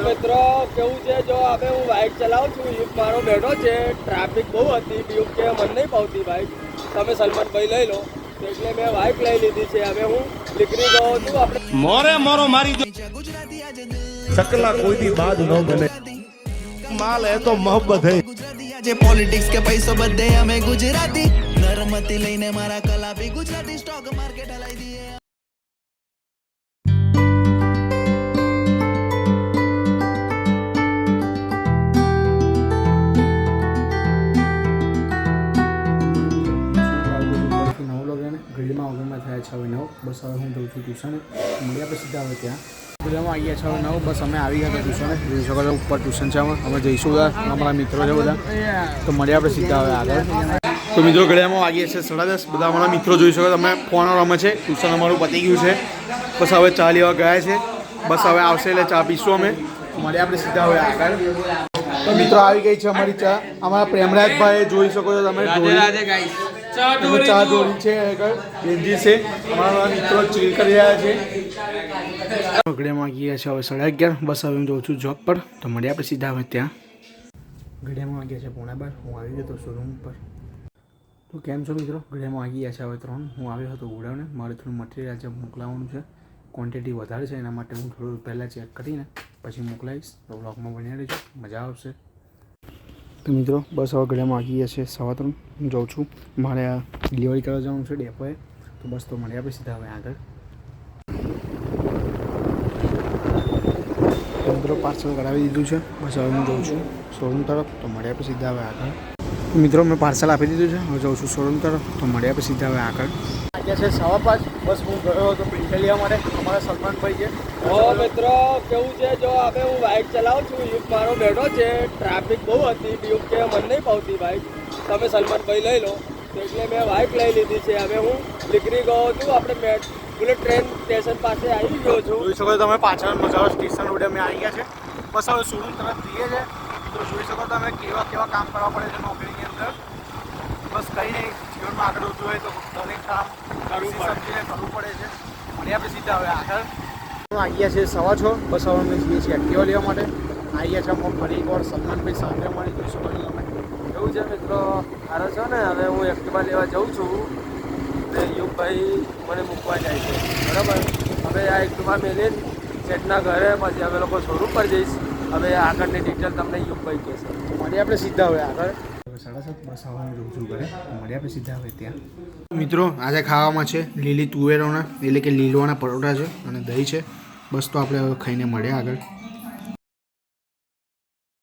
મિત્રો કેવું છે, જો હવે હું બાઇક ચલાવું છું, યુગ મારો બેઠો છે, ટ્રાફિક બહુ હતી, યુગ કે મન નહીં પાવતી બાઇક, તમે સલમાનભાઈ લઈ લો, એટલે મેં બાઇક લઈ લીધી છે. હવે હું નીકળી ગયો છું. આપણે મોરે મોરો મારી દો શકલા કોઈ દી બાદ ન બને માલ હે તો મોહબ્બત હે જે પોલિટિક્સ કે પૈસો બધે અમે ગુજરાતી નરમતી લઈને મારા કલાપી ગુજરાતી સ્ટોક માર્કેટ હલાઈ દીએ. ઘડીમાં ઓગણમાં થયા 6:09. બસ હવે હું જઉં છું ટ્યુશને. મળ્યા પછી સીધા હવે ત્યાં ઘડીમાં આવી ગયા 6:09. બસ અમે આવી ગયા ટ્યુશને. જોઈ શકો છો ઉપર ટ્યુશન છે. અમે જઈશું બધા, અમારા મિત્રો છે બધા, તો મળ્યા આપણે સીધા હવે આગળ. તો મિત્રો ઘડિયામાં વાગીએ છે 10:30. બધા અમારા મિત્રો જોઈ શકો તમે ફોન રમે છે. ટ્યુશન અમારું પતી ગયું છે. બસ હવે ચા લેવા ગયા છે. બસ હવે આવશે એટલે ચા પીશું અમે. મળ્યા આપણે સીધા હવે આગળ. તો મિત્રો આવી ગઈ છે અમારી ચા. અમારા પ્રેમરાજભાઈ જોઈ શકો છો તમે, ચા જોડી છે આગળ બેનજી છે. અમારા મિત્રો ચીલ કરી રહ્યા છે. ઘડિયામાં ગયા છે હવે 11:30. બસ હવે હું જઉં છું જોબ પર. તો મળ્યા આપણે સીધા હવે ત્યાં. ઘડિયામાં વાગ્યા છે 11:15. હું આવી ગયો હતો શોરૂમ પર. તો કેમ છો મિત્રો? ઘડિયામાં વાગી ગયા છે હવે 3. હું આવ્યો હતો ગોડાઉને. મારે થોડું મટીરિયલ આજે મોકલાવવાનું છે. ક્વોન્ટિટી વધારે છે, એના માટે હું થોડું પહેલાં ચેક કરીને પછી મોકલાવીશ. તો બ્લોગમાં બન્યા રહેજો, મજા આવશે. તો મિત્રો બસ હવે ઘડિયામાં વાગી ગયા છે 3:15. હું જાઉં છું, મારે આ ડિલિવરી કરવા જવાનું છે ડેપોએ. તો બસ તો મળીએ આપણે સીધા હવે આગળ. તો મિત્રો પાર્સલ કરાવી દીધું છે. બસ હવે હું જાઉં છું શોરૂમ તરફ. તો મળીએ આપણે સીધા હવે આગળ. મિત્રો મેં પાર્સલ આપી દીધું છે. હવે જાઉં છું શોરૂમ તરફ. તો મળીએ આપણે સીધા હવે આગળ. વાગ્યા છે 5:15. બસ હું ગયો હતો પ્રિન્ટર લેવા માટે. અમારા સલમાનભાઈ છે. મિત્રો કેવું છે, જો હવે હું બાઇક ચલાવું છું, યુગ મારો બેઠો છે, ટ્રાફિક બહુ હતી, યુગ કે મન નહીં પાવતી બાઇક, તમે સલમાનભાઈ લઈ લો, એટલે મેં બાઇક લઈ લીધી છે. હવે હું નીકળી ગયો છું. આપણે બુલેટ ટ્રેન સ્ટેશન પાસે આવી ગયો છું. જોઈ શકો છો તમે પાછળ મજાનો સ્ટેશન રોડે અમે આવી ગયા છે. બસ હવે શોરૂમ તરફ જઈએ છે. તો જોઈ શકો તમે કેવા કામ કરવા પડે છે નોકરીની અંદર. બસ કંઈ નહીં, જીવનમાં આગળ વધવું હોય તો દરેક કામ સમજીને કરવું પડે છે. અને આપણે સીધા હવે આગળ આવી ગયા છે 6:15. બસ હવે અમે જઈએ છીએ એક્ટિવા લેવા માટે. આવી ગયા છે અમે ફરી એકવાર સલમાનભાઈ સાથે મળી. જોઈ શકો છો તમે. એવું છે મિત્રો, હારો છો ને. હવે હું એક્ટિવા લેવા જાઉં છું, ને યુગભાઈ મને મૂકવા જાય છે, બરાબર. હવે આ એક્ટિવા મેળીને શેઠના ઘરે પછી અમે લોકો શોરૂમ પર જઈશ. હવે આગળની ડિટેલ તમને યુગભાઈ કહેશે. મળીએ આપણે સીધા હવે આગળ. 7:30. બસ હવે હું જઉં છું ઘરે. મળીએ આપણે સીધા હવે ત્યાં. મિત્રો આજે ખાવામાં છે લીલી તુવેરોના એટલે કે લીલવાના પરોઠા છે અને દહીં છે. બસ તો આપણે હવે ખાઈને મળીએ આગળ.